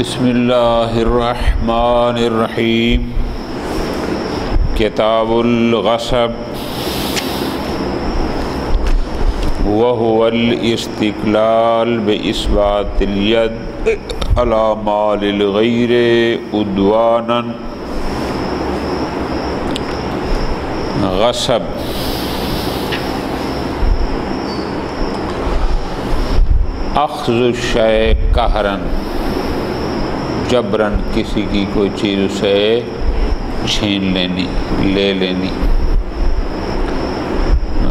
بسم اللہ الرحمن الرحیم۔ کتاب الغصب وهو الاستقلال بإثبات اليد على مال الغیر عدوانا۔ غصب اخذ الشیء قہرن، جبرن کسی کی کوئی چیز اسے چھین لینی، لے لینی۔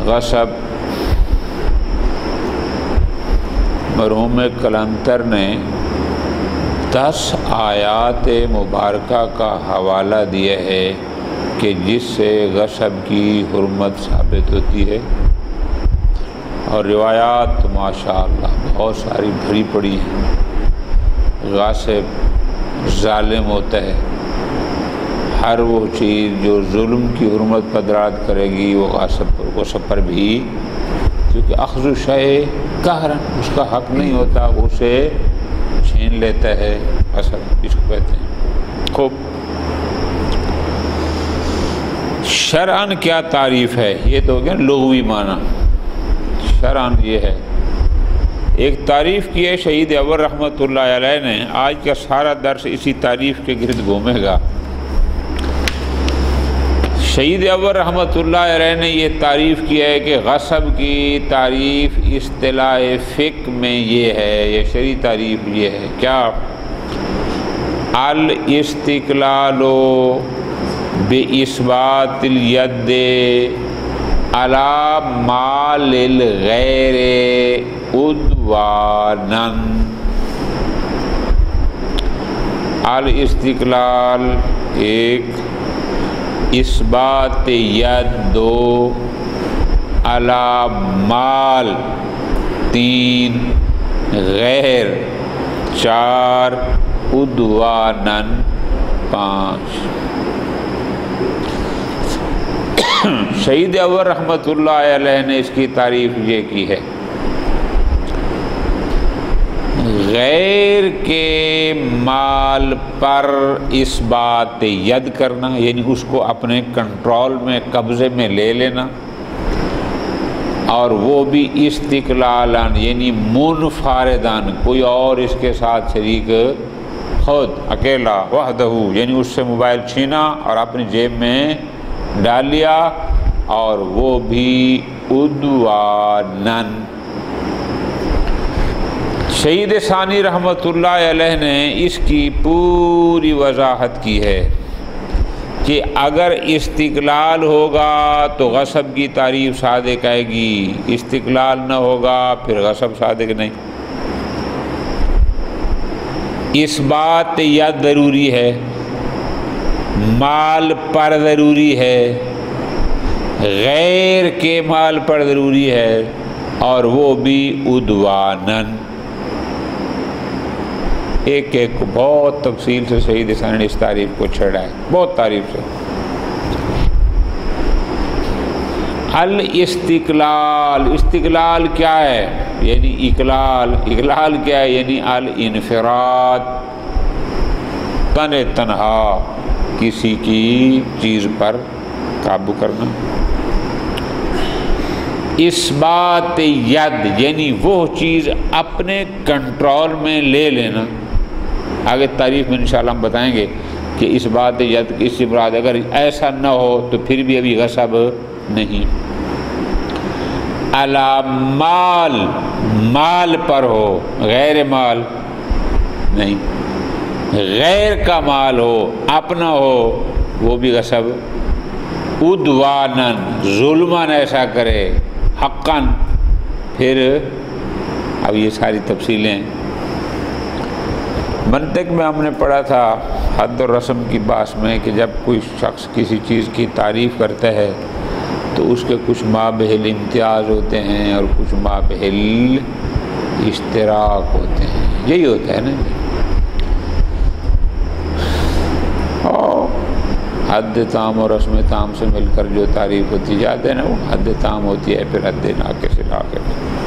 غصب مرحوم کلندر نے 10 آیات مبارکہ کا حوالہ دیا ہے کہ جس سے غصب کی حرمت ثابت ہوتی ہے، اور روایات ماشاءاللہ بہت ساری بھری پڑی ہیں۔ غاصب ظالم ہوتا ہے، ہر وہ چیز جو ظلم کی حرمت پر دلالت کرے گی وہ غصب پر بھی، کیونکہ اخذ الشیء قہرن، اس کا حق نہیں ہوتا، وہ اسے چھین لیتا ہے، غصب اس کو کہتے ہیں۔ خوب، شرعاً کیا تعریف ہے؟ یہ تو ہو گیا لغوی معنی۔ شرعاً یہ ہے، ایک تعریف کی ہے شہید اول رحمۃ اللہ علیہ نے۔ آج کا سارا درس اسی تعریف کے گرد گھومے گا۔ شہید اول رحمۃ اللہ علیہ نے یہ تعریف کی ہے کہ غصب کی تعریف اصطلاح فقہ میں یہ ہے، یہ شرعی تعریف یہ ہے، کیا؟ الاستقلال باثبات الید علی مال الغیر عدوانا۔ الاستقلال ایک، اثبات ید دو، علی مال تین، غیر چار، عدوانا پانچ۔ شہید اول رحمۃ اللہ علیہ نے اس کی تعریف یہ کی ہے، غیر کے مال پر اثبات ید کرنا، یعنی اس کو اپنے کنٹرول میں، قبضے میں لے لینا، اور وہ بھی استقلالاً یعنی منفرداً، کوئی اور اس کے ساتھ شریک، خود اکیلا، وحدہ، یعنی اس سے موبائل چھینا اور اپنی جیب میں ڈال لیا، اور وہ بھی عدواناً۔ شہید ثانی رحمۃ اللہ علیہ نے اس کی پوری وضاحت کی ہے کہ اگر استقلال ہوگا تو غصب کی تعریف صادق آئے گی، استقلال نہ ہوگا پھر غصب صادق نہیں۔ اثبات ید ضروری ہے، مال پر ضروری ہے، غیر کے مال پر ضروری ہے، اور وہ بھی عدواناً۔ ایک ایک کو بہت تفصیل سے شہید ثانی نے اس تعریف کو چھیڑا ہے، بہت تعریف سے۔ الاستقلال، استقلال کیا ہے؟ یعنی اقلال، اقلال کیا ہے؟ یعنی الانفراد، تن تنہا کسی کی چیز پر قابو کرنا۔ اثبات ید یعنی وہ چیز اپنے کنٹرول میں لے لینا۔ آگے تعریف میں انشاءاللہ ہم بتائیں گے کہ اثبات ید اس سے مراد اگر ایسا نہ ہو تو پھر بھی ابھی غصب نہیں۔ علی مال، مال پر ہو، غیر مال نہیں، غیر کا مال ہو، اپنا ہو، وہ بھی غصب۔ عدواناً، ظلماً ایسا کرے، حقاً، پھر اب یہ ساری تفصیلیں منطق میں ہم نے پڑھا تھا حد اور رسم کی باس میں کہ جب کوئی شخص کسی چیز کی تعریف کرتا ہے تو اس کے کچھ مابحل امتیاز ہوتے ہیں اور کچھ مابحل اشتراک ہوتے ہیں، یہی ہوتا ہے نا۔ اور حد تام اور رسم تام سے مل کر جو تعریف ہوتی جاتے ہیں نا، وہ حد تام ہوتی ہے، پھر حد ناقص سے ناقص۔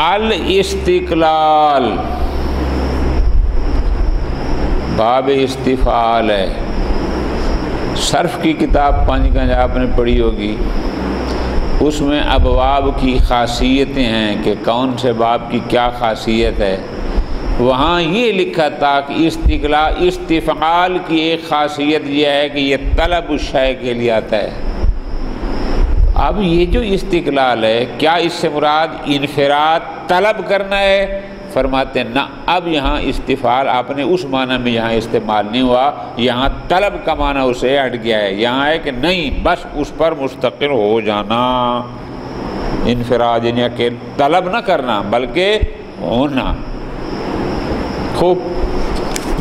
الاستقلال باب استفعال ہے. صرف کی کتاب پانچ گنج آپ نے پڑھی ہوگی، اس میں ابواب کی خاصیتیں ہیں کہ کون سے باب کی کیا خاصیت ہے. وہاں یہ لکھا تھا کہ استفعال کی ایک خاصیت یہ ہے کہ یہ طلب الشیء کے لیے آتا ہے. اب یہ جو استقلال ہے، کیا اس سے مراد انفراد طلب کرنا ہے؟ فرماتے ہیں نہ، اب یہاں استفعال آپ نے اس معنی میں یہاں استعمال نہیں ہوا، یہاں طلب کا معنی اسے ہٹ گیا ہے. یہاں ہے کہ نہیں، بس اس پر مستقل ہو جانا، انفراد یعنی کہ طلب نہ کرنا بلکہ ہونا. خوب،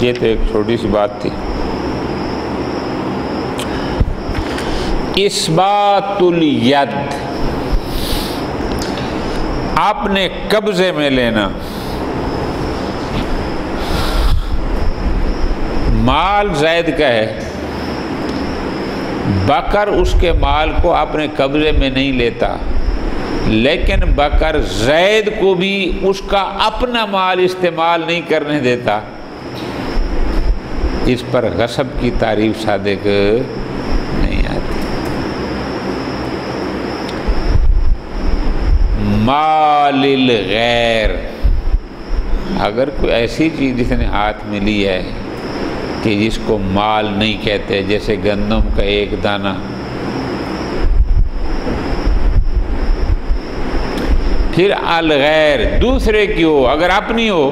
یہ تو ایک چھوٹی سی بات تھی. اثبات الید، اپنے قبضے میں لینا. مال زید کا ہے، بکر اس کے مال کو اپنے قبضے میں نہیں لیتا، لیکن بکر زید کو بھی اس کا اپنا مال استعمال نہیں کرنے دیتا. اس پر غصب کی تعریف صادق نہیں آتی. مال الغیر، اگر کوئی ایسی چیز جس نے ہاتھ میں لی ہے کہ جس کو مال نہیں کہتے، جیسے گندم کا ایک دانہ، پھر الغیر دوسرے کی ہو، اگر اپنی ہو،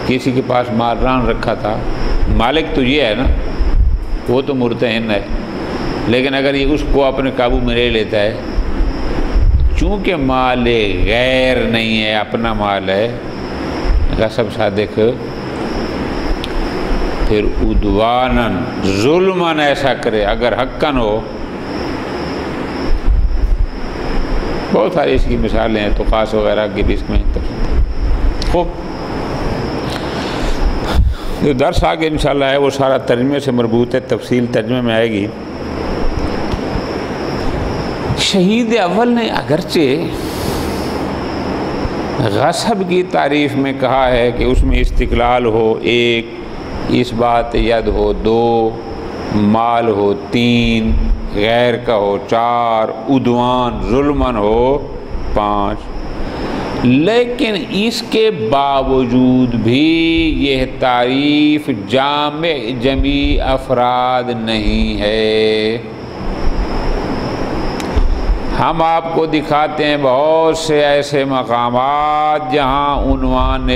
کسی کے پاس مال ران رکھا تھا، مالک تو یہ ہے نا، وہ تو مرتہن ہے، لیکن اگر یہ اس کو اپنے قابو میں لے لیتا ہے، چونکہ مال غیر نہیں ہے، اپنا مال ہے، غصب صادق. پھر عدواناً ظلماً ایسا کرے، اگر حقاً ہو. بہت ساری اس کی مثالیں ہیں، تو خاص وغیرہ کی بھی اس میں خوب. جو درس آگے انشاءاللہ ہے وہ سارا ترجمے سے مربوط ہے، تفصیل ترجمے میں آئے گی. شہید اول نے اگرچہ غصب کی تعریف میں کہا ہے کہ اس میں استقلال ہو ایک، اثبات ید ہو دو، مال ہو تین، غیر کا ہو چار، عدوان ظلمن ہو پانچ، لیکن اس کے باوجود بھی یہ تعریف جامع جمیع افراد نہیں ہے. ہم آپ کو دکھاتے ہیں بہت سے ایسے مقامات جہاں عنوان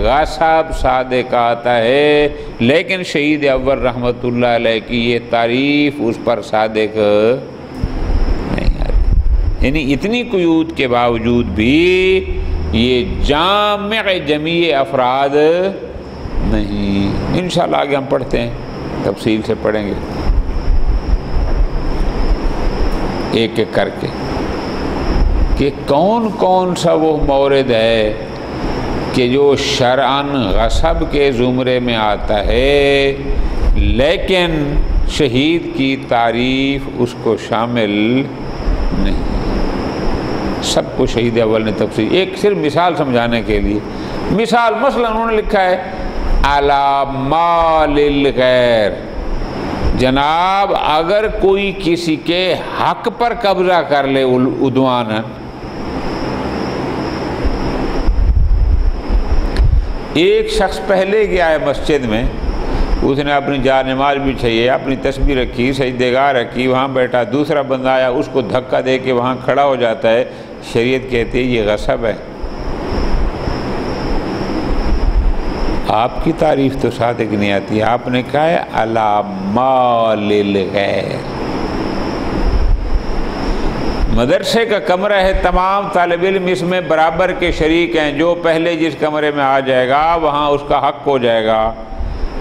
غصب صادق آتا ہے، لیکن شہید اول رحمۃ اللہ علیہ کی یہ تعریف اس پر صادق نہیں آتی. یعنی اتنی قیود کے باوجود بھی یہ جامع جمیع افراد نہیں. انشاءاللہ آگے ہم پڑھتے ہیں، تفصیل سے پڑھیں گے ایک ایک کر کے کہ کون کون سا وہ مورد ہے کہ جو شرعاً غصب کے زمرے میں آتا ہے، لیکن شہید کی تعریف اس کو شامل نہیں. سب کو شہید اول نے تفصیل، ایک صرف مثال سمجھانے کے لیے مثال، مثلا انہوں نے لکھا ہے علی مال الغیر. جناب اگر کوئی کسی کے حق پر قبضہ کر لے عدوان، ایک شخص پہلے گیا ہے مسجد میں، اس نے اپنی جا نماز بچھائی ہے، اپنی تسبیح رکھی، سجدگاہ رکھی، وہاں بیٹھا، دوسرا بندہ آیا اس کو دھکا دے کے وہاں کھڑا ہو جاتا ہے. شریعت کہتی ہے یہ غصب ہے. آپ کی تعریف تو صادق نہیں آتی. آپ نے کہا ہے علی مال الغیر. مدرسے کا کمرہ ہے، تمام طالب علم اس میں برابر کے شریک ہیں، جو پہلے جس کمرے میں آ جائے گا وہاں اس کا حق ہو جائے گا.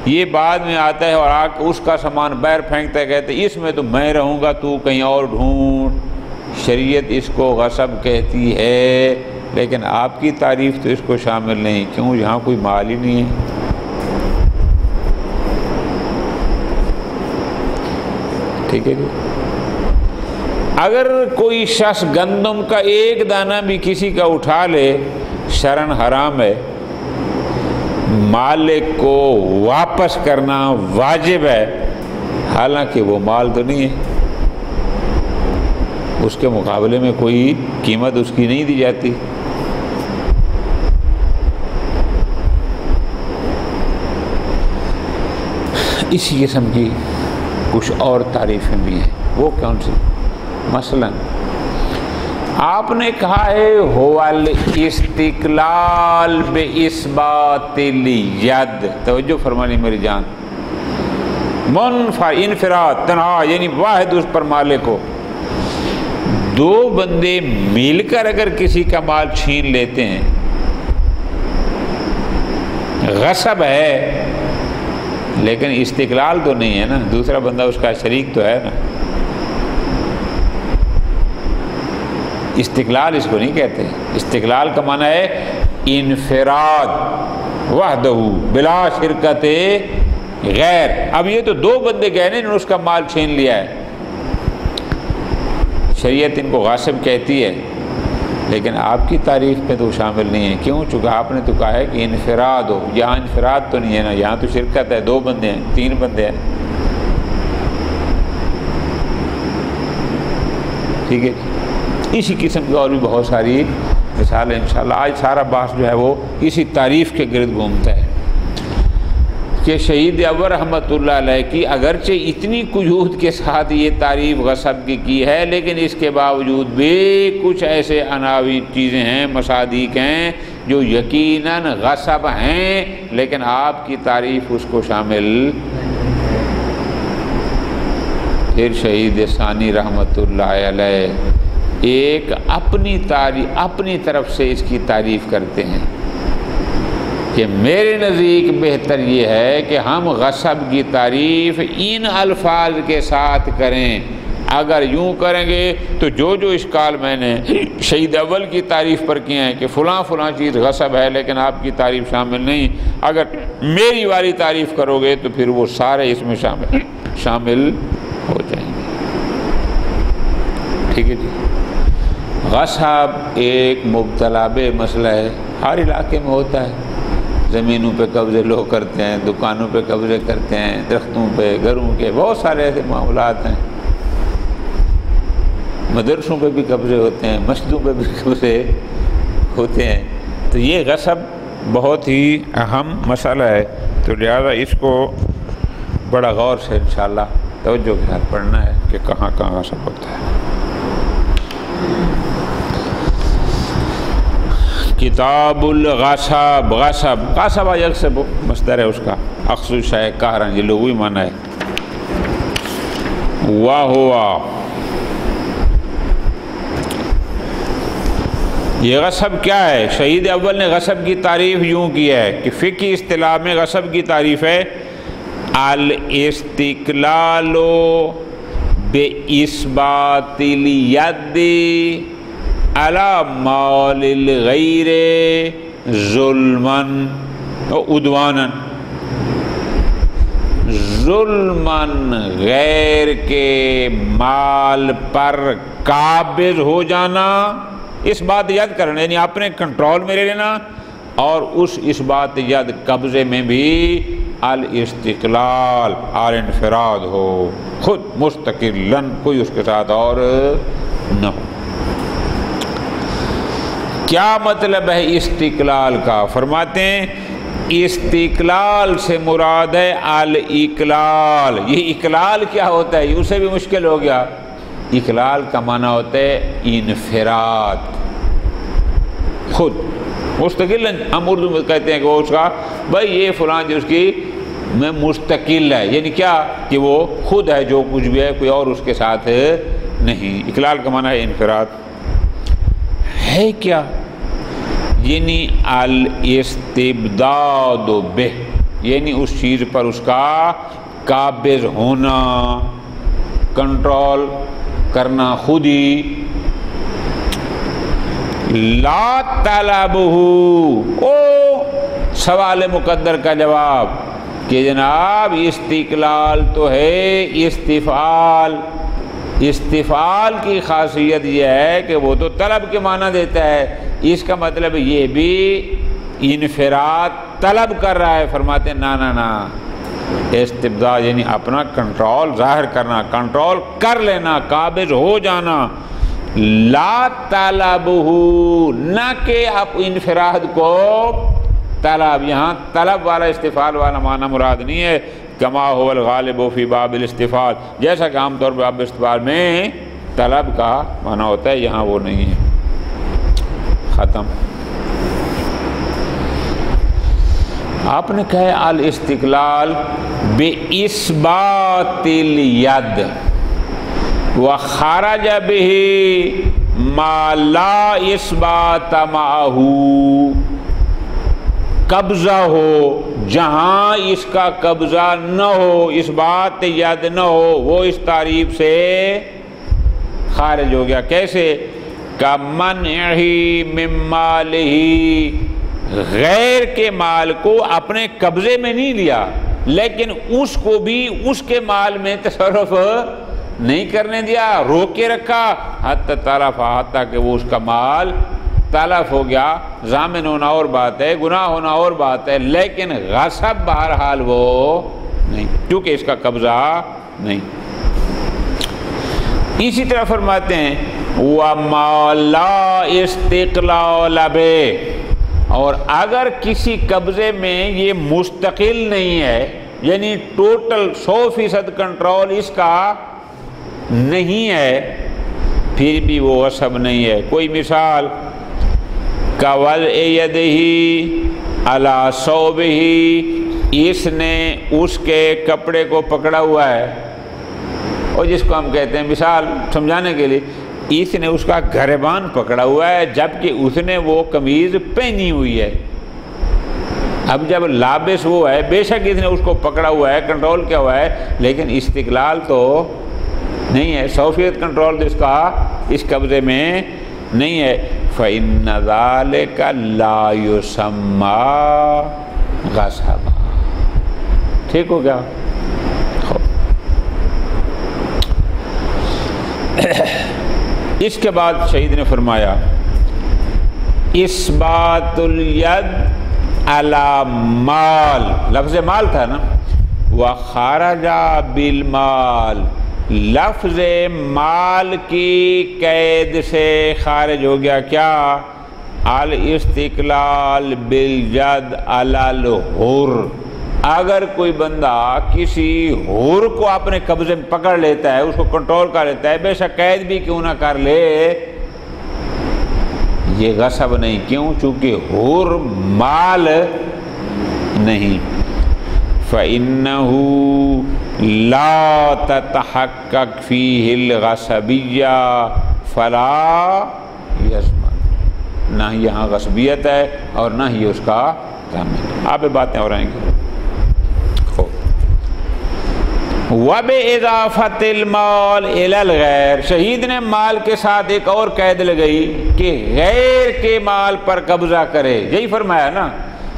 یہ بعد میں آتا ہے اور اس کا سامان باہر پھینکتا ہے، کہتے اس میں تو میں رہوں گا، تو کہیں اور ڈھونڈ. شریعت اس کو غصب کہتی ہے، لیکن آپ کی تعریف تو اس کو شامل نہیں. کیوں؟ یہاں کوئی مال ہی نہیں ہے. ٹھیک ہے جی. اگر کوئی شخص گندم کا ایک دانہ بھی کسی کا اٹھا لے شرعاً حرام ہے، مالک کو واپس کرنا واجب ہے، حالانکہ وہ مال تو نہیں ہے، اس کے مقابلے میں کوئی قیمت اس کی نہیں دی جاتی۔ اسی قسم کی کچھ اور تعریفیں بھی ہیں، وہ کون سی؟ مثلا آپ نے کہا ہے هو الاستقلال باثبات الید، توجہ فرمانی میری جان، انفراد تنہا، یعنی واحد اس پر مالک ہو۔ دو بندے مل کر اگر کسی کا مال چھین لیتے ہیں، غصب ہے لیکن استقلال تو نہیں ہے نا، دوسرا بندہ اس کا شریک تو ہے نا، استقلال اس کو نہیں کہتے۔ استقلال کا معنی ہے انفراد وحدہ بلا شرکت غیر۔ اب یہ تو دو بندے گئے نے اس کا مال چھین لیا ہے، شریعت ان کو غاصب کہتی ہے، لیکن آپ کی تعریف میں تو شامل نہیں ہے۔ کیوں؟ چونکہ آپ نے تو کہا ہے کہ انفراد ہو، یہاں انفراد تو نہیں ہے نا، یہاں تو شرکت ہے، دو بندے ہیں، تین بندے ہیں، ٹھیک ہے۔ اسی قسم کی اور بھی بہت ساری مثالیں انشاءاللہ۔ آج سارا بحث جو ہے وہ اسی تعریف کے گرد گھومتا ہے کہ شہید اول رحمۃ اللہ علیہ کی اگرچہ اتنی قیود کے ساتھ یہ تعریف غصب کی ہے، لیکن اس کے باوجود بھی کچھ ایسے عناوی چیزیں ہیں، مصادیق ہیں جو یقیناً غصب ہیں، لیکن آپ کی تعریف اس کو شامل۔ پھر شہید ثانی رحمۃ اللہ علیہ ایک اپنی طرف سے اس کی تعریف کرتے ہیں کہ میرے نزدیک بہتر یہ ہے کہ ہم غصب کی تعریف ان الفاظ کے ساتھ کریں۔ اگر یوں کریں گے تو جو اشکال میں نے شہید اول کی تعریف پر کیے ہیں کہ فلاں فلاں چیز غصب ہے لیکن آپ کی تعریف شامل نہیں، اگر میری والی تعریف کرو گے تو پھر وہ سارے اس میں شامل ہو جائیں گے، ٹھیک ہے جی۔ غصب ایک مبتلا بے مسئلہ ہے، ہر علاقے میں ہوتا ہے، زمینوں پہ قبضے لوگ کرتے ہیں، دکانوں پہ قبضے کرتے ہیں، درختوں پہ، گھروں کے، بہت سارے ایسے معاملات ہیں، مدرسوں پہ بھی قبضے ہوتے ہیں، مسجدوں پہ بھی قبضے ہوتے ہیں۔ تو یہ غصب بہت ہی اہم مسئلہ ہے، تو لہذا اس کو بڑا غور سے انشاءاللہ توجہ کے ساتھ پڑھنا ہے کہ کہاں کہاں غصب ہوتا ہے۔ کتاب الغصب، غصب یغصب مصدر ہے اس کا، اخذ الشیء قہرا، یہ لغوی معنی ہے۔ وہوا، یہ غصب کیا ہے؟ شہید اول نے غصب کی تعریف یوں کی ہے کہ فقہی اصطلاح میں غصب کی تعریف ہے الاستقلال باثبات الید علی مال الغیر ظلما و عدوانا، ظلماً غیر کے مال پر قابض ہو جانا، اس بات ید کرنا یعنی اپنے کنٹرول میں لے لینا، اور اس بات ید قبضے میں بھی الاستقلال اور انفراد ہو، خود مستقلاً، کوئی اس کے ساتھ اور نہ ہو۔ کیا مطلب ہے استقلال کا؟ فرماتے ہیں استقلال سے مراد ہے الاقلال۔ یہ اقلال کیا ہوتا ہے؟ اسے بھی مشکل ہو گیا۔ اقلال کا معنی ہوتا ہے انفراد، خود مستقل۔ ہم اردو میں کہتے ہیں کہ وہ اس کا بھائی یہ فلاں جو اس کی میں مستقل ہے، یعنی کیا کہ وہ خود ہے، جو کچھ بھی ہے کوئی اور اس کے ساتھ نہیں۔ اقلال کا معنی ہے انفراد۔ ہے کیا؟ یعنی الاستبداد بہ، یعنی اس چیز پر اس کا قابض ہونا، کنٹرول کرنا خود ہی۔ لا طلبہ، او سوال مقدر کا جواب کہ جناب استقلال تو ہے استفعال، استفعال کی خاصیت یہ ہے کہ وہ تو طلب کے معنی دیتا ہے، اس کا مطلب یہ بھی انفراد طلب کر رہا ہے۔ فرماتے ہیں نا نا نا، استبداء یعنی اپنا کنٹرول ظاہر کرنا، کنٹرول کر لینا، قابض ہو جانا، لا طلبہ، نہ کہ آپ انفراد کو طلب، یہاں طلب والا استفعال والا معنی مراد نہیں ہے، کما هو الغالب فی باب الاستفعال، جیسا کہ عام طور پر باب استفعال میں طلب کا معنی ہوتا ہے، یہاں وہ نہیں ہے۔ ختم۔ آپ نے کہا الاستقلال باثبات الید وخرج به ما لا اثبات معه، قبضہ ہو جہاں اس کا قبضہ نہ ہو، اس بات ید نہ ہو، وہ اس تعریف سے خارج ہو گیا۔ کیسے؟ کمنعہ من مالہ، غیر کے مال کو اپنے قبضے میں نہیں لیا لیکن اس کو بھی اس کے مال میں تصرف نہیں کرنے دیا، روک کے رکھا، حتی طرف، حتیٰ کہ وہ اس کا مال تلف ہو گیا۔ ضامن ہونا اور بات ہے، گناہ ہونا اور بات ہے، لیکن غصب بہرحال وہ نہیں، کیونکہ اس کا قبضہ نہیں۔ اسی طرح فرماتے ہیں وَمَا لَا اسْتِقْلَالَ بِهِ، اور اگر کسی قبضے میں یہ مستقل نہیں ہے، یعنی ٹوٹل 100% کنٹرول اس کا نہیں ہے، پھر بھی وہ غصب نہیں ہے۔ کوئی مثال کَوَلْعِ یَدِهِ عَلَى ثَوْبِهِ، اس نے اس کے کپڑے کو پکڑا ہوا ہے، اور جس کو ہم کہتے ہیں مثال سمجھانے کے لیے، اس نے اس کا گریبان پکڑا ہوا ہے جبکہ اس نے وہ قمیض پہنی ہوئی ہے۔ اب جب لابس وہ ہے، بے شک اس نے اس کو پکڑا ہوا ہے، کنٹرول کیا ہوا ہے، لیکن استقلال تو نہیں ہے، 100% کنٹرول تو اس کا اس قبضے میں نہیں ہے۔ فَإِنَّ ذَلِكَ لَا يُسَمَّى غَصَبًا۔ ٹھیک ہو گیا؟ اس کے بعد شہید نے فرمایا اثبات الید علی مال، لفظ مال تھا نا، وخرج بالمال، لفظ مال کی قید سے خارج ہو گیا کیا؟ الاستقلال بالید علی الحر، اگر کوئی بندہ کسی حر کو اپنے قبضے میں پکڑ لیتا ہے، اس کو کنٹرول کر لیتا ہے، بے شک قید بھی کیوں نہ کر لے، یہ غصب نہیں۔ کیوں؟ چونکہ حر مال نہیں۔ فَإِنَّهُ لَا تَتَحَقَّقْ فِيهِ الْغَصَبِيَّةُ فَلَا يَضْمَنُ، نہ یہاں غصبیت ہے اور نہ ہی اس کا ضامن۔ آپ باتیں اور آئیں گی۔ وَبِإِضَافَةِ الْمَالِ إِلَى الْغَيْرِ، شہید نے مال کے ساتھ ایک اور قید لگئی کہ غیر کے مال پر قبضہ کرے، یہی فرمایا نا۔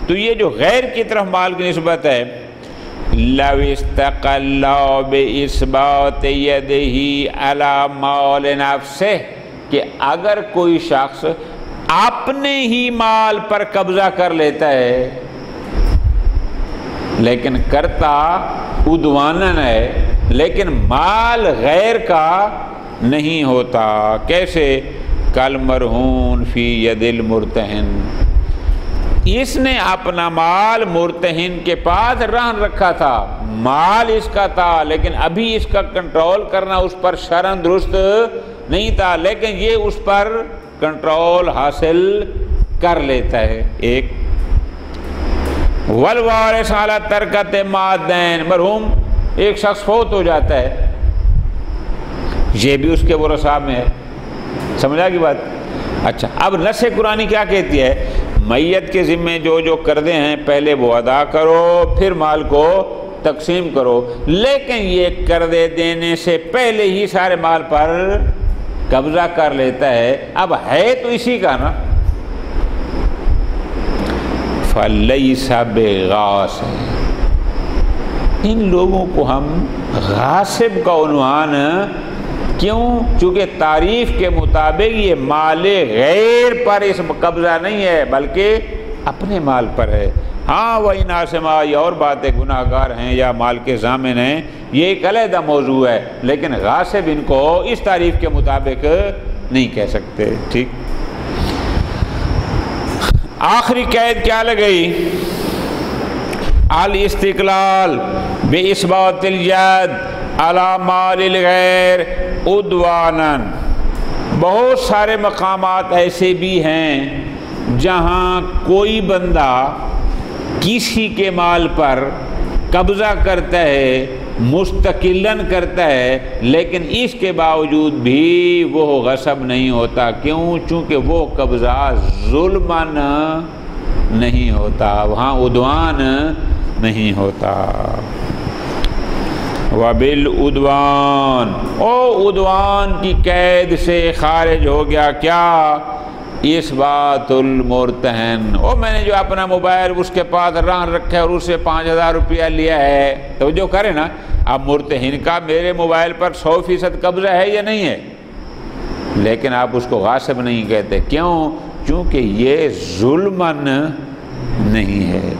تو یہ جو غیر کی طرف مال کی نسبت ہے، لَوْ اسْتَقَلَّ بِإِثْبَاتِ يَدِهِ عَلَى مَالِ نَفْسِهِ، کہ اگر کوئی شخص اپنے ہی مال پر قبضہ کر لیتا ہے لیکن کرتا عدواناً ہے، لیکن مال غیر کا نہیں ہوتا۔ کیسے؟ کالمرہون فی ید المرتہن، اس نے اپنا مال مرتہن کے پاس رہن رکھا تھا، مال اس کا تھا لیکن ابھی اس کا کنٹرول کرنا اس پر شرعاً درست نہیں تھا، لیکن یہ اس پر کنٹرول حاصل کر لیتا ہے۔ ایک والوارث علی ترکۃ مادین، مرحوم ایک شخص فوت ہو جاتا ہے، یہ بھی اس کے ورثاء میں ہے، سمجھا کی بات؟ اچھا، اب نص قرآنی کیا کہتی ہے؟ میت کے ذمے جو جو قرضے ہیں پہلے وہ ادا کرو، پھر مال کو تقسیم کرو، لیکن یہ قرضے دینے سے پہلے ہی سارے مال پر قبضہ کر لیتا ہے، اب ہے تو اسی کا نا۔ فَلَيْسَ بِغَاصِبٍ، ان لوگوں کو ہم غاصب کا عنوان کیوں؟ چونکہ تعریف کے مطابق یہ مال غیر پر اس قبضہ نہیں ہے بلکہ اپنے مال پر ہے۔ ہاں وہی ناسما، یہ اور بات ہے، گناہ گار ہیں یا مال کے ضامن ہیں، یہ ایک علیحدہ موضوع ہے، لیکن غاصب ان کو اس تعریف کے مطابق نہیں کہہ سکتے۔ ٹھیک، آخری قید کیا لگئی؟ الاستقلال باثبات الید علی مال الغیر عدوانا۔ بہت سارے مقامات ایسے بھی ہیں جہاں کوئی بندہ کسی کے مال پر قبضہ کرتا ہے، مستقلاً کرتا ہے، لیکن اس کے باوجود بھی وہ غصب نہیں ہوتا۔ کیوں؟ چونکہ وہ قبضہ ظلماً نہیں ہوتا، وہاں عدوان نہیں ہوتا۔ وبالعدوان، او عدوان کی قید سے خارج ہو گیا کیا؟ اثبات المرتہن، او میں نے جو اپنا موبائل اس کے پاس رہن رکھا ہے اور اس سے 5000 روپیہ لیا ہے، تو جو کرے نا، اب مرتہن کا میرے موبائل پر 100% قبضہ ہے یا نہیں ہے، لیکن آپ اس کو غاصب نہیں کہتے۔ کیوں؟ چونکہ یہ ظلماً نہیں ہے۔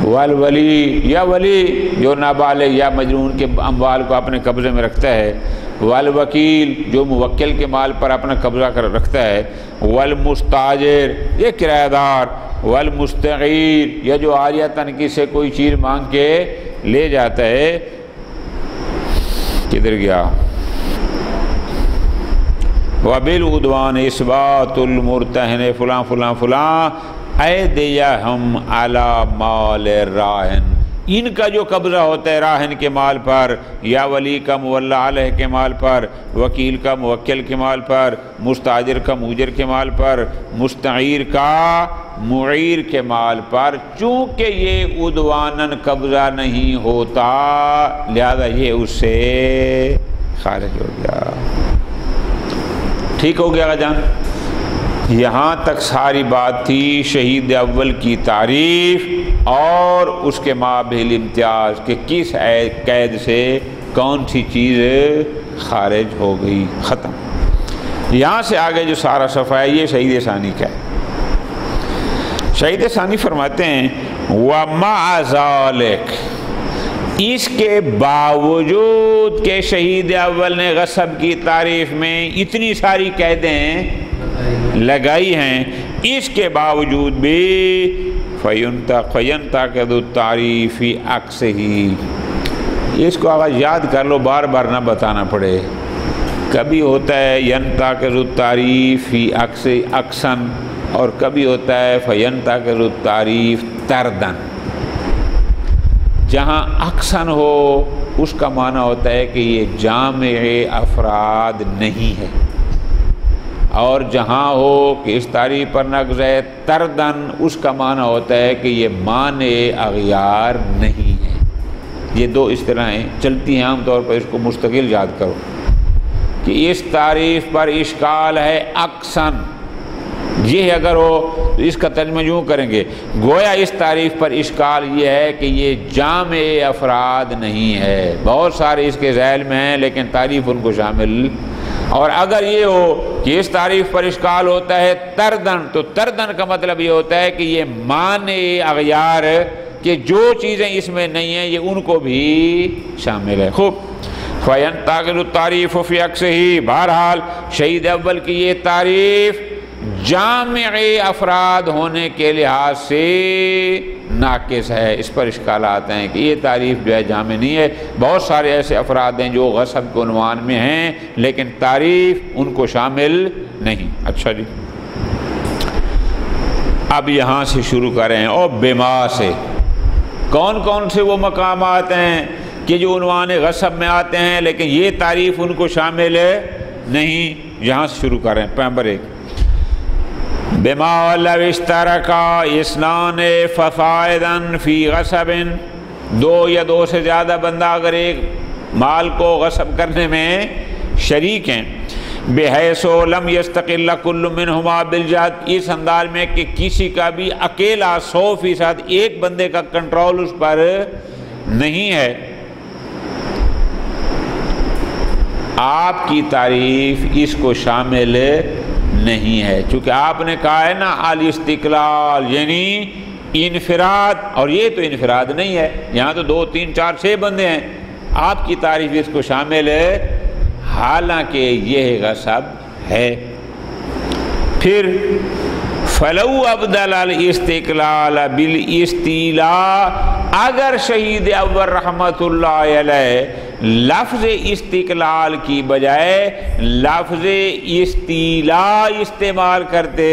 والولی، یا ولی جو نابالغ یا مجنون کے اموال کو اپنے قبضے میں رکھتا ہے، والوکیل جو موکل کے مال پر اپنا قبضہ کر رکھتا ہے، والمستاجر یہ کرایہ دار، والمستغیر یا جو عاریۃً کسی سے کوئی چیز مانگ کے لے جاتا ہے۔ کدھر گیا؟ وبالعدوان اثبات المرتہن فلاں فلاں فلاں ایدیہم علی مال الراہن، ان کا جو قبضہ ہوتا ہے راہن کے مال پر، یا ولی کا مولا علیہ کے مال پر، وکیل کا موکل کے مال پر، مستاجر کا موجر کے مال پر، مستعیر کا معیر کے مال پر، چونکہ یہ عدواناً قبضہ نہیں ہوتا لہذا یہ اس سے خارج ہو گیا۔ ٹھیک ہو گیا جان؟ یہاں تک ساری بات تھی شہید اول کی تعریف اور اس کے مابعد امتیاز کہ کس قید سے کون سی چیز خارج ہو گئی، ختم۔ یہاں سے آگے جو سارا صفحہ ہے یہ شہید ثانی کا ہے۔ شہید ثانی فرماتے ہیں وَمَعَ ذَلِكَ، اس کے باوجود کہ شہید اول نے غصب کی تعریف میں اتنی ساری قیدیں لگائی ہیں، اس کے باوجود بھی فَيَنْتَقِدُ التَّعْرِيفِ فِي عَكْسِهِ، اس کو اگر یاد کر لو بار بار نہ بتانا پڑے۔ کبھی ہوتا ہے يَنْتَقِدُ التَّعْرِيفِ فِي عَكْسًا، اور کبھی ہوتا ہے فَيَنْتَقِدُ التَّعْرِيفِ طَرْدًا۔ جہاں عکساً ہو اس کا معنی ہوتا ہے کہ یہ جامع افراد نہیں ہے، اور جہاں ہو کہ اس تعریف پر نقض ہے تردن، اس کا معنی ہوتا ہے کہ یہ مانع اغیار نہیں ہے۔ یہ دو اصطلاحیں چلتی ہیں عام طور پر، اس کو مستقل یاد کرو کہ اس تعریف پر اشکال ہے عکساً، یہ اگر ہو تو اس کا ترجمہ یوں کریں گے، گویا اس تعریف پر اشکال یہ ہے کہ یہ جامع افراد نہیں ہے، بہت سارے اس کے ذیل میں ہیں لیکن تعریف ان کو شامل، اور اگر یہ ہو کہ اس تعریف پر اشکال ہوتا ہے تردن، تو تردن کا مطلب یہ ہوتا ہے کہ یہ مانع اغیار، کہ جو چیزیں اس میں نہیں ہیں یہ ان کو بھی شامل ہے۔ خوب، فَيَنْتَقِدُ التَّعْرِيفُ فِي عَكْسِهِ، بہرحال شہید اول کی یہ تعریف جامع افراد ہونے کے لحاظ سے ناقص ہے، اس پر اشکالات ہیں کہ یہ تعریف جو ہے جامع نہیں ہے۔ بہت سارے ایسے افراد ہیں جو غصب کے عنوان میں ہیں لیکن تعریف ان کو شامل نہیں۔ اچھا جی، اب یہاں سے شروع کریں اور بما سے، کون کون سے وہ مقامات ہیں کہ جو عنوان غصب میں آتے ہیں لیکن یہ تعریف ان کو شامل نہیں، یہاں سے شروع کریں۔ نمبر 1، بما لو اشترکا اثنان فصاعدا فی غصب، دو یا دو سے زیادہ بندہ اگر ایک مال کو غصب کرنے میں شریک ہیں، بحیث لم یستقل کل منہما بالجہد، اس انداز میں کہ کسی کا بھی اکیلا 100% ایک بندے کا کنٹرول اس پر نہیں ہے، آپ کی تعریف اس کو شامل نہیں ہے، چونکہ آپ نے کہا ہے نا الاستقلال یعنی انفراد، اور یہ تو انفراد نہیں ہے، یہاں تو 2 3 4 6 بندے ہیں، آپ کی تعریف اس کو شامل ہے، حالانکہ یہ غصب ہے۔ پھر فلو ابدل الاستقلال بالاستیلاء، اگر شہید اول رحمت اللہ علیہ لفظ استقلال کی بجائے لفظ استیلاء استعمال کرتے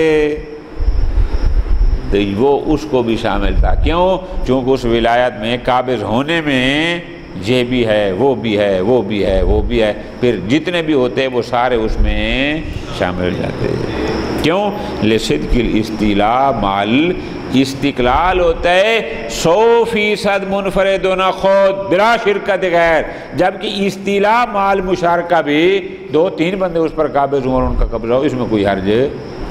تو وہ اس کو بھی شامل تھا۔ کیوں؟ چونکہ اس ولایت میں قابض ہونے میں یہ بھی ہے، وہ بھی ہے، وہ بھی ہے، وہ بھی ہے، پھر جتنے بھی ہوتے وہ سارے اس میں شامل ہو جاتے۔ کیوں؟ لصدق الاستیلاء مال استقلال ہوتا ہے 100% منفرد ہونا خود بلا شرکت غیر، جبکہ استیلاء مال مشارکہ بھی 2 3 بندے اس پر قابض ہوں اور ان کا قبضہ ہو، اس میں کوئی حرج،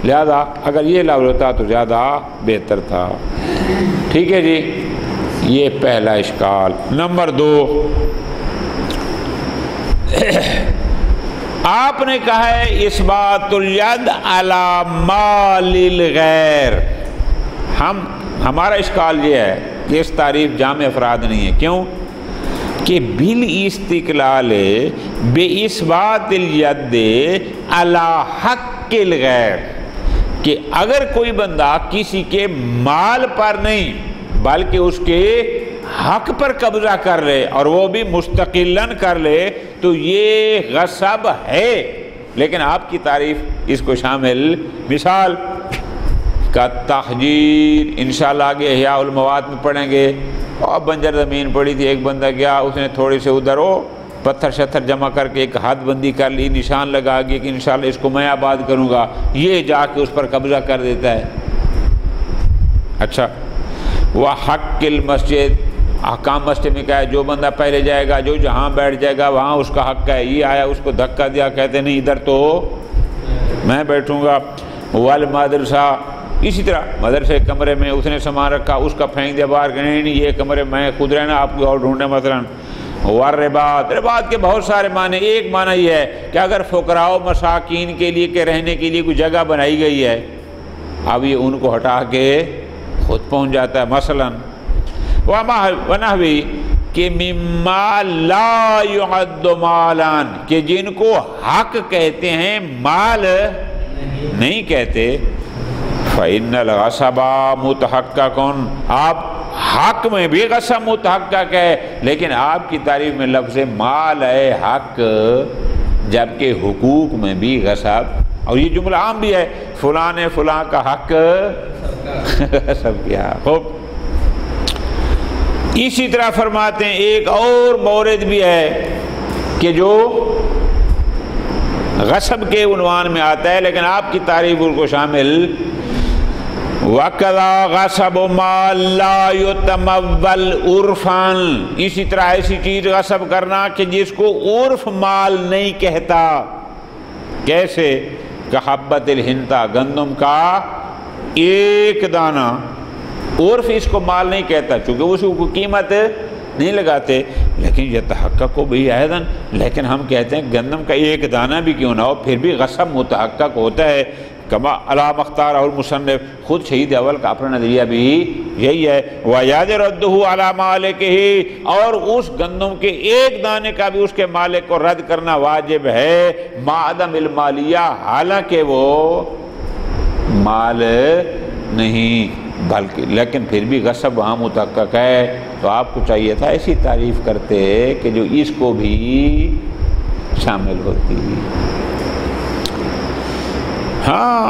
لہذا اگر یہ لفظ ہوتا تو زیادہ بہتر تھا۔ ٹھیک ہے جی، یہ پہلا اشکال۔ نمبر 2، آپ نے کہا ہے اثبات الید علی مال الغیر، ہمارا اشکال یہ ہے کہ اس تعریف جامع افراد نہیں ہے۔ کیوں؟ کہ بالاستقلال بے اثبات الید علی حق الغیر، کہ اگر کوئی بندہ کسی کے مال پر نہیں بلکہ اس کے حق پر قبضہ کر لے اور وہ بھی مستقلاً کر لے تو یہ غصب ہے، لیکن آپ کی تعریف اس کو شامل، مثال کا تحجیر، انشاءاللہ آگے احیاء المواد میں پڑھیں گے، اور بنجر زمین پڑی تھی، ایک بندہ گیا، اس نے تھوڑے سے ادھر پتھر شتھر جمع کر کے ایک حد بندی کر لی، نشان لگا گیا کہ انشاءاللہ اس کو میں آباد کروں گا، یہ جا کے اس پر قبضہ کر دیتا ہے۔ اچھا، وہ حق المسجد، احکام مسجد میں کہا ہے جو بندہ پہلے جائے گا، جو جہاں بیٹھ جائے گا وہاں اس کا حق ہے، یہ آیا اس کو دھکا دیا، کہتے نہیں ادھر تو میں بیٹھوں گا۔ والمدرسہ، اسی طرح مدرسے کمرے میں اس نے سامان رکھا، اس کا پھینک دیا باہر، کہ نہیں یہ کمرے میں خود رہنا، آپ کو اور ڈھونڈے مثلاً۔ والرباط، رباط کے بہت سارے معنی، ایک معنی یہ ہے کہ اگر فقراء و مساکین کے لیے کہ رہنے کے لیے کوئی جگہ بنائی گئی ہے، اب یہ ان کو ہٹا کے خود پہنچ جاتا ہے، مثلاً ونحوی کہ مما لا يعد مالا، کہ جن کو حق کہتے ہیں مال نہیں کہتے۔ فإن الغصب متحقق، آپ حق میں بھی غصب متحقق ہے، لیکن آپ کی تعریف میں لفظ مال ہے حق، جبکہ حقوق میں بھی غصب، اور یہ جملہ عام بھی ہے، فلاں نے فلاں کا حق غصب کیا۔ خوب، اسی طرح فرماتے ہیں ایک اور مورد بھی ہے کہ جو غصب کے عنوان میں آتا ہے لیکن آپ کی تعریف اس کو شامل، وَقَذَا غَصَبُ مَا لَا يُتَمَوَّلْ عُرْفًا، اسی طرح ایسی چیز غصب کرنا کہ جس کو عرف مال نہیں کہتا۔ کیسے؟ کحبۃ الحنطہ، گندم کا ایک دانہ، عرف اس کو مال نہیں کہتا چونکہ اس کو قیمت نہیں لگاتے، لیکن یہ تحقق بھی ایضاً، لیکن ہم کہتے ہیں گندم کا ایک دانہ بھی کیوں نہ ہو پھر بھی غصب متحقق ہوتا ہے۔ کما علی مختار اور مصنف، خود شہید اول کا اپنا نظریہ بھی یہی ہے۔ وَيَجْ رَدُّهُ عَلَى مَالِكِهِ، اور اس گندم کے ایک دانے کا بھی اس کے مالک کو رد کرنا واجب ہے، مع عدم المالیہ، حالانکہ وہ مال نہیں، بلکہ لیکن پھر بھی غصب وہاں متحقق ہے۔ تو آپ کو چاہیے تھا ایسی تعریف کرتے کہ جو اس کو بھی شامل ہوتی۔ ہاں،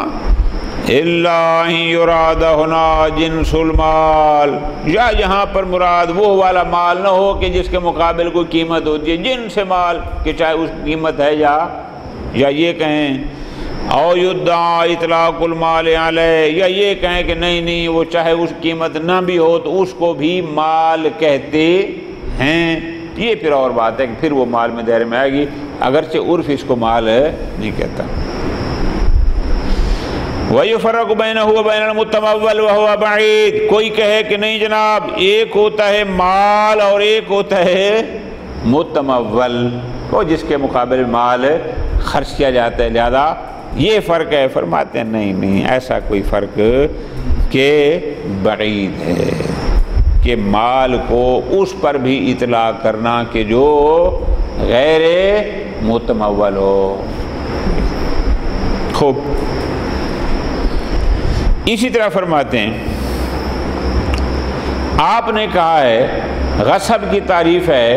اللہ یراد ہنا جنس المال، یا یہاں پر مراد وہ والا مال نہ ہو کہ جس کے مقابل کوئی قیمت ہوتی ہے، جنس مال کہ چاہے اس کی قیمت ہے یا یہ کہیں او یدعی اطلاق المال علیہ، یا یہ کہیں کہ نہیں وہ چاہے اس قیمت نہ بھی ہو تو اس کو بھی مال کہتے ہیں، یہ پھر اور بات ہے کہ پھر وہ مال میں دائرے میں آئے گی، اگرچہ عرف اس کو مال نہیں کہتا۔ وَيُفَرَّقُ بَيْنَهُ وَبَيْنَ الْمُتَمَوَّلِ وَهُوَ بَعِيدٌ، کوئی کہے کہ نہیں جناب ایک ہوتا ہے مال اور ایک ہوتا ہے متمول، وہ جس کے مقابل مال خرچ کیا جاتا ہے، لہذا یہ فرق ہے۔ فرماتے ہیں نہیں ایسا کوئی فرق کہ بعید ہے کہ مال کو اس پر بھی اطلاق کرنا کہ جو غیر متمول ہو۔ خوب، اسی طرح فرماتے ہیں آپ نے کہا ہے غصب کی تعریف ہے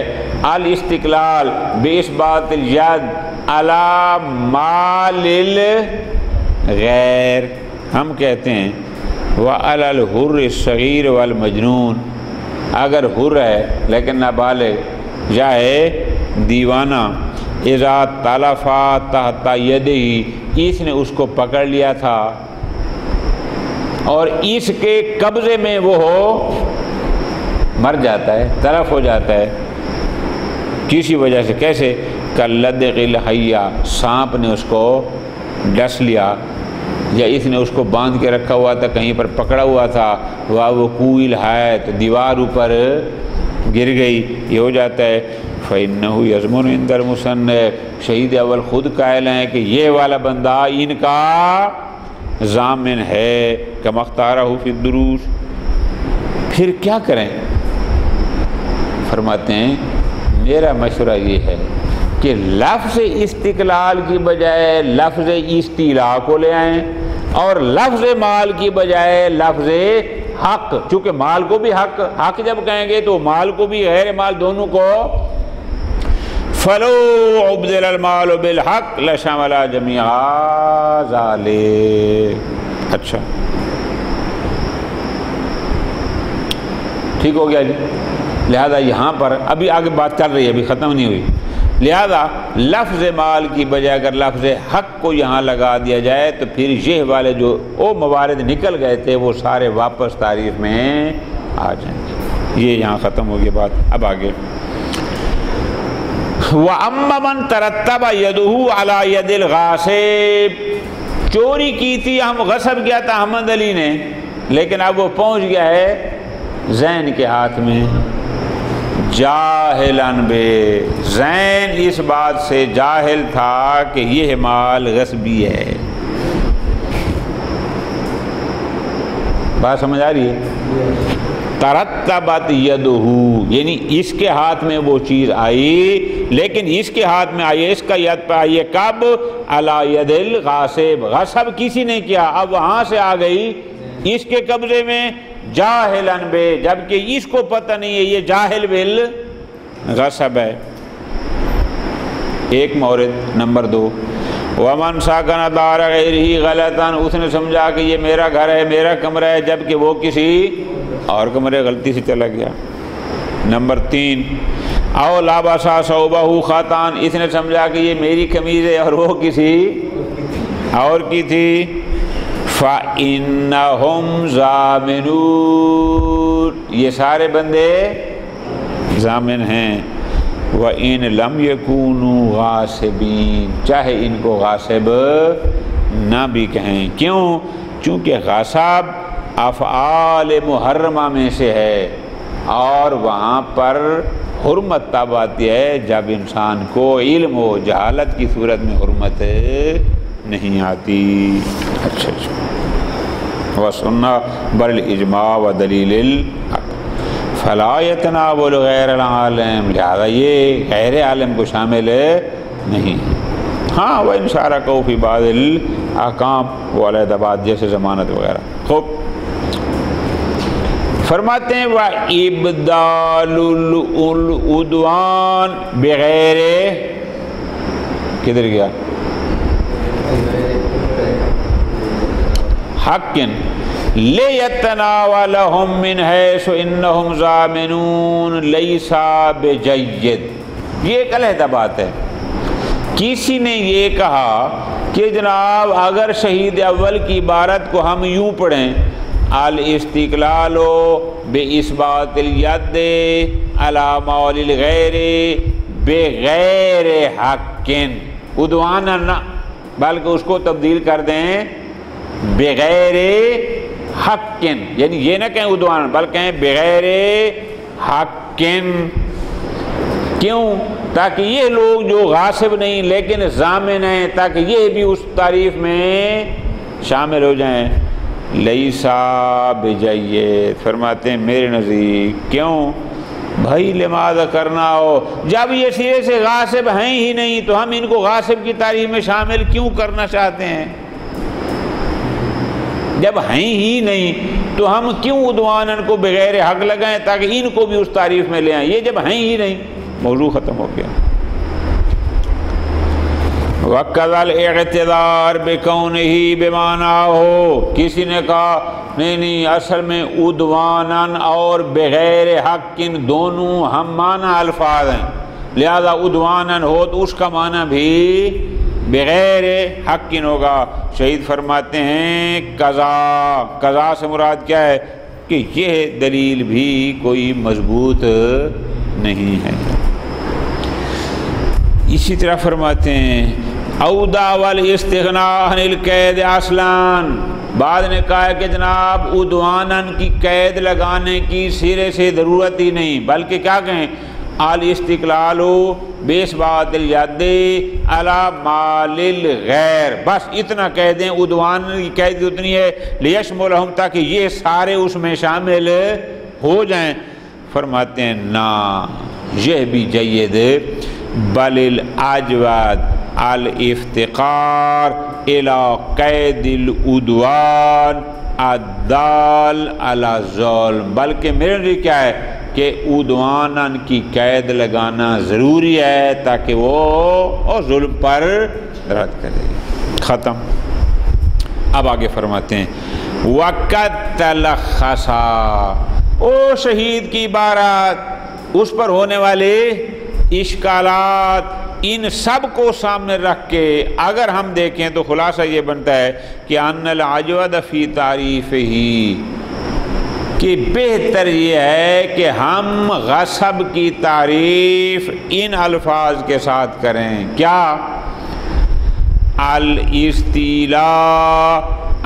الاستقلال باثبات الید علی مال الغیر۔ ہم کہتے ہیں وعلی الحر الصغیر والمجنون، اگر حر ہے لیکن نابالغ یا ہے دیوانہ، اذا تلفا تحت یدہی، اس نے اس کو پکڑ لیا تھا اور اس کے قبضے میں وہ مر جاتا ہے، تلف ہو جاتا ہے کسی وجہ سے، کیسے؟ کاللدغ الحیہ، سانپ نے اس کو ڈس لیا، یا اس نے اس کو باندھ کے رکھا ہوا تھا، کہیں پر پکڑا ہوا تھا، ووقوع الحیۃ، دیوار اوپر گر گئی، یہ ہو جاتا ہے۔ فإنه یضمن عند المصنف، شہید اول خود قائل ہیں کہ یہ والا بندہ ان کا ضامن ہے، کما اختارہ فی الدروس۔ پھر کیا کریں؟ فرماتے ہیں میرا مشورہ یہ ہے کہ لفظ استقلال کی بجائے لفظ استیلاء کو لے آئیں، اور لفظ مال کی بجائے لفظ حق، چونکہ مال کو بھی حق جب کہیں گے تو مال کو بھی غیر مال دونوں کو، فَلَوْ عُبْدِلَ الْمَالُ بِالْحَقِّ لَشَمَلَ جَمِيعَ ذَلِكَ۔ اچھا ٹھیک ہو گیا جی۔ لہذا یہاں پر ابھی آگے بات چل رہی ہے، ابھی ختم نہیں ہوئی، لہذا لفظ مال کی بجائے اگر لفظ حق کو یہاں لگا دیا جائے تو پھر یہ والے جو موارد نکل گئے تھے وہ سارے واپس تعریف میں آ جائیں گے۔ یہ یہاں ختم ہو گئی بات۔ اب آگے وَأَمَّا مَنْ تَرَتَّبَ يَدُهُ عَلَى يَدِ الْغَاصِبِ، چوری کی تھی، ہم غصب کیا تھا احمد علی نے، لیکن اب وہ پہنچ گیا ہے زین کے ہاتھ میں، جاہلاً بے، زین اس بات سے جاہل تھا کہ یہ مال غصبی ہے۔ بات سمجھ آ رہی ہے؟ ترتبت یدہ، یعنی اس کے ہاتھ میں وہ چیز آئی، لیکن اس کے ہاتھ میں آئی، اس کا ید پہ آئی، کب؟ علی ید الغاصب، غصب کسی نے کیا، اب وہاں سے آ گئی اس کے قبضے میں، جاہلاً بے، جبکہ اس کو پتہ نہیں ہے یہ جاہل بالغصب ہے۔ ایک مورد نمبر 2، وَمَنْ سَكَنَ دَارَ غَيْرِهِ غَلَطًا، اس نے سمجھا کہ یہ میرا گھر ہے، میرا کمرہ ہے، جبکہ وہ کسی اور کمرے غلطی سے چلا گیا۔ نمبر 3، اَوْ لَبَسَ ثَوْبَهُ خَطًا، اس نے سمجھا کہ یہ میری قمیض ہے اور وہ کسی اور کی تھی۔ فَإِنَّهُمْ ضَامِنُونَ، یہ سارے بندے ضامن ہیں۔ وَإِن لَمْ يَكُونُوا غَاصِبِينَ، چاہے ان کو غاصب نہ بھی کہیں، کیوں؟ چونکہ غاصب افعال محرمہ میں سے ہے، اور وہاں پر حرمت تب آتی ہے جب انسان کو علم ہو، جہالت کی صورت میں حرمت نہیں آتی۔ اچھا وَسُنَّةُ بَلْ اِجْمَاعُ وَدَلِيلِ الْحَقِّ فَلَا يَتَنَاوَلُ غَيْرَ الْعَالِمِ، لہذا یہ غیر عالم کو شامل نہیں۔ ہاں وَإِنْ شَارَكَهُ فِي بَعْضِ الْأَحْكَامِ، وہ علیحدہ بات جیسے ضمانت وغیرہ۔ خوب، فرماتے ہیں وَإِبْدَالُ الْعُدْوَانِ بِغَيْرِ، کدھر گیا؟ حَقٍ لِيَتَنَاوَلَهُم مِّنْ حَيْثُ إِنَّهُمْ ضَامِنُونَ لَيْسَ بِجَيِّدٍ، یہ ایک علیحدہ بات ہے۔ کسی نے یہ کہا کہ جناب اگر شہید اول کی عبارت کو ہم یوں پڑھیں، الاستقلال باثبات الید علی مال الغیر بغیر حق، عدوانا نہ، بلکہ اس کو تبدیل کر دیں بغیر حق، یعنی یہ نہ کہیں عدوان بلکہ کہیں بغیر حق۔ کیوں؟ تاکہ یہ لوگ جو غاصب نہیں لیکن ضامن ہیں تاکہ یہ بھی اس تعریف میں شامل ہو جائیں۔ لیسا بجید، فرماتے ہیں میرے نزدیک کیوں بھائی لماذا کرنا ہو، جب یہ سرے سے غاصب ہیں ہی نہیں تو ہم ان کو غاصب کی تعریف میں شامل کیوں کرنا چاہتے ہیں؟ جب ہیں ہی نہیں تو ہم کیوں عدوانن کو بغیر حق لگائیں تاکہ ان کو بھی اس تعریف میں لے آئیں؟ یہ جب ہیں ہی نہیں، موضوع ختم ہو گیا۔ وَقَذَا الْاِعْتِذَارِ بِكَوْنِهِ بِمَانَاهُ، کسی نے کہا نہیں اصل میں عدوانن اور بغیر حق ان دونوں ہم معنی الفاظ ہیں، لہذا عدوانن ہو تو اس کا معنی بھی بغیر حق ہوگا۔ شہید فرماتے ہیں قضا سے مراد کیا ہے کہ یہ دلیل بھی کوئی مضبوط نہیں ہے۔ اسی طرح فرماتے ہیں اودا والاستغناء عن القید اصلاً، بعد نے کہا ہے کہ جناب عدوانن کی قید لگانے کی سرے سے ضرورت ہی نہیں، بلکہ کیا کہیں الاستقلال باثبات الید علی مال الغیر، بس اتنا کہہ دیں عدوانن کی قید اتنی ہے لیشملہم تاکہ یہ سارے اس میں شامل ہو جائیں۔ فرماتے ہیں نا یہ بھی جید، بل الاجود الافتقار الى قید العدوان الدال علی ظلم، بلکہ میرے لیے کیا ہے کہ عدوانن کی قید لگانا ضروری ہے تاکہ وہ ظلم پر رد کرے۔ ختم۔ اب آگے فرماتے ہیں وَقَدْ تَلَخَّصَ، او شہید کی عبارات اس پر ہونے والے اشکالات ان سب کو سامنے رکھ کے اگر ہم دیکھیں تو خلاصہ یہ بنتا ہے کہ ان العجود فی تعریف ہی، کہ بہتر یہ ہے کہ ہم غصب کی تعریف ان الفاظ کے ساتھ کریں، کیا الاستیلاء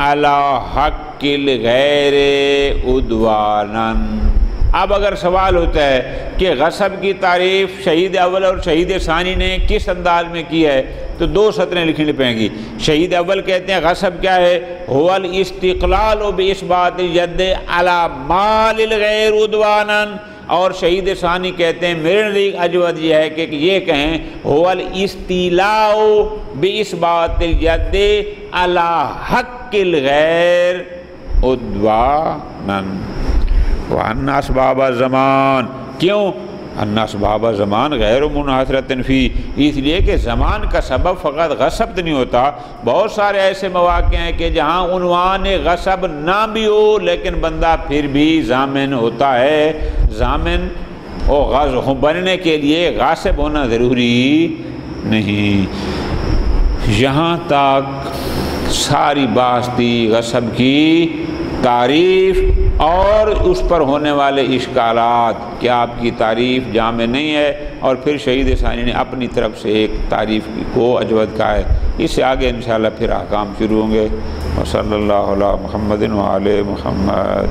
علی حق الغیر عدوانن۔ اب اگر سوال ہوتا ہے کہ غصب کی تعریف شہید اول اور شہید ثانی نے کس انداز میں کی ہے تو دو سطریں لکھنی پڑیں گی۔ شہید اول کہتے ہیں غصب کیا ہے هو الاستقلال باثبات الید علی مال الغیر عدوانن، اور شہید ثانی کہتے ہیں میرے نزدیک اجود یہ ہے کہ یہ کہیں هو الاستیلاء باثبات الید علی حق الغیر عدوانن۔ وَأَنَّ أَسْبَابَ الزَّمَانِ، کیوں ان اسباب زمان غیر منحصرۃ فی، اس لیے کہ زمان کا سبب فقط غصب نہیں ہوتا، بہت سارے ایسے مواقع ہیں کہ جہاں عنوان غصب نہ بھی ہو لیکن بندہ پھر بھی ضامن ہوتا ہے۔ ضامن اور بننے کے لیے غاصب ہونا ضروری نہیں۔ یہاں تک ساری بات تھی غصب کی تعریف اور اس پر ہونے والے اشکالات کہ آپ کی تعریف جامع نہیں ہے، اور پھر شہید ثانی نے اپنی طرف سے ایک تعریف کو اجود کہا ہے۔ اس سے آگے انشاءاللہ پھر احکام شروع ہوں گے۔ وصلی اللہ علی محمد وعلی محمد۔